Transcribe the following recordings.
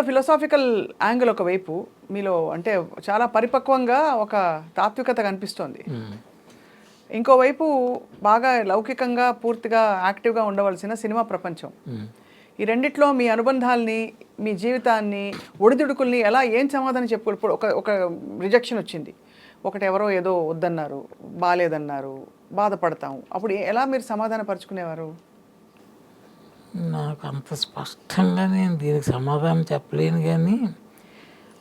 Philosophical angle ఒకవైపు మీలో అంటే చాలా పరిపక్వంగా ఒక తాత్వికత కనిపిస్తోంది. ఇంకోవైపు బాగా లౌకికంగా పూర్తిగా యాక్టివ్గా ఉండవలసిన సినిమా ప్రపంచం. ఈ రెండిట్లో మీ అనుబంధాల్ని, మీ జీవితాన్ని, ఒడిదుడుకుల్ని ఏం సమాధానం చెప్పుకో. ఇప్పుడు ఒక రిజెక్షన్ వచ్చింది, ఒకటి ఎవరో ఏదో వద్దన్నారు, బాలేదన్నారు, బాధపడతాం. అప్పుడు ఎలా మీరు సమాధాన పరుచుకునేవారు? నాకు అంత స్పష్టంగా నేను దీనికి సమాధానం చెప్పలేను, కానీ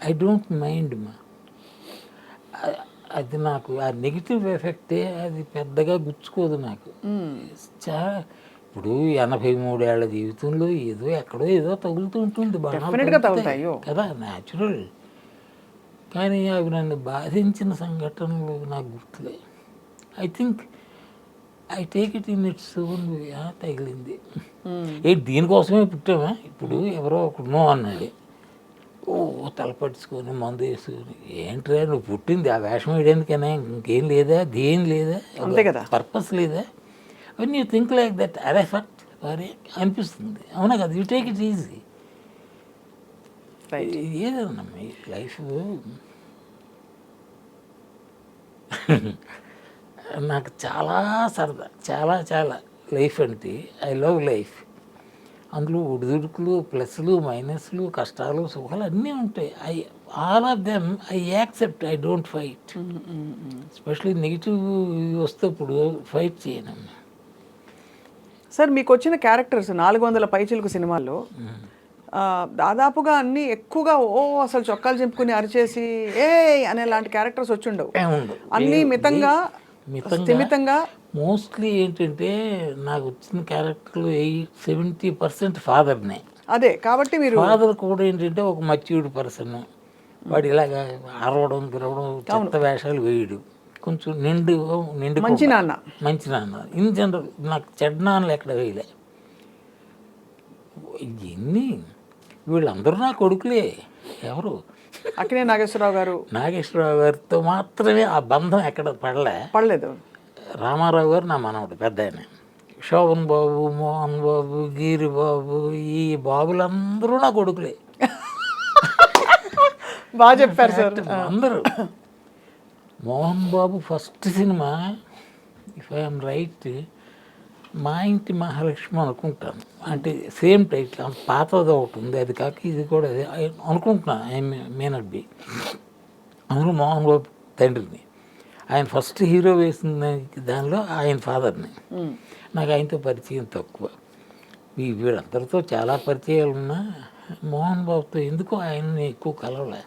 ఐ డోంట్ మైండ్ మా అది నాకు ఆ నెగిటివ్ ఎఫెక్టే అది పెద్దగా గుచ్చుకోదు నాకు. ఇప్పుడు 83 ఏళ్ల జీవితంలో ఎక్కడో ఏదో తగులుతూ ఉంటుంది కదా, న్యాచురల్. కానీ అవి నన్ను బాధించిన సంఘటనలు నాకు గుర్తులే. I think I take it in its own way. తగిలింది దీనికోసమే పుట్టామా, ఇప్పుడు ఎవరో ఒకడు అన్నాడు, తలపడుచుకొని మందు వేసుకొని, ఏంట్రా నువ్వు పుట్టింది ఆ వేషం వేయడానికైనా, ఇంకేం లేదా, దేం లేదా, అంతే కదా, పర్పస్ లేదా, అవన్నీ యూ థింక్ లైక్ దట్, అరే ఫట్ అరే అనిపిస్తుంది. అవునా కదా, యూ టేక్ ఇట్ ఈజీ. ఏదన్నా మీ లైఫ్ నాకు చాలా సరదా, చాలా చాలా లైఫ్ అంటే ఐ లవ్ లైఫ్. అందులో ఒడిదుడుకులు, ప్లస్లు, మైనస్లు, కష్టాలు, సుఖాలు అన్నీ ఉంటాయి. All of them I accept, I don't fight. Especially negative వస్తేప్పుడు ఫైట్ చేయను. సార్, మీకు వచ్చిన క్యారెక్టర్స్ 400 పైచిలుకు సినిమాల్లో దాదాపుగా అన్నీ ఎక్కువగా అసలు చొక్కాలు చింపుకుని అరిచేసి అనే లాంటి క్యారెక్టర్స్ వచ్చిండవు. అన్నీ మితంగా స్థిమితంగా. మోస్ట్లీ ఏంటంటే నాకు వచ్చిన క్యారెక్టర్లు 70% ఫాదర్నే. అదే కాబట్టి మీరు ఫాదర్ కూడా ఏంటంటే ఒక మచ్యూర్డ్ పర్సన్. వాడు ఇలాగా అరవడం, గిరవడం, చెత్త వేషాలు వేయడు. కొంచెం నిండు మంచి నాన్న. ఇన్ జనరల్ నాకు చెడ్డ నాన్నలు ఎక్కడ వేయలే. ఇవన్నీ వీళ్ళందరూ నా కొడుకులే. ఎవరు? అక్కినేని నాగేశ్వరరావు గారితో మాత్రమే ఆ బంధం ఎక్కడ పడలేదు. రామారావు గారు నా మనవడు, పెద్ద ఆయన. శోభన్ బాబు, మోహన్ బాబు, గీరి బాబు, ఈ బాబులందరూ నా కొడుకులే. బాగా చెప్పారు సార్. అందరూ. Mohan Babu first cinema, if I'm right, Maa Inti Mahalakshmi అనుకుంటాను. అంటే సేమ్ టైటిల్, పాతది ఒకటి ఉంది, అది కాక ఇది కూడా అనుకుంటున్నాను. I may not be. అందులో మోహన్ బాబు తండ్రిని, ఆయన ఫస్ట్ హీరో వేసిన దానిలో ఆయన ఫాదర్ని. నాకు ఆయనతో పరిచయం తక్కువ. వీళ్ళందరితో చాలా పరిచయాలు ఉన్నా మోహన్ బాబుతో ఎందుకో ఆయన్ని ఎక్కువ కలవలే.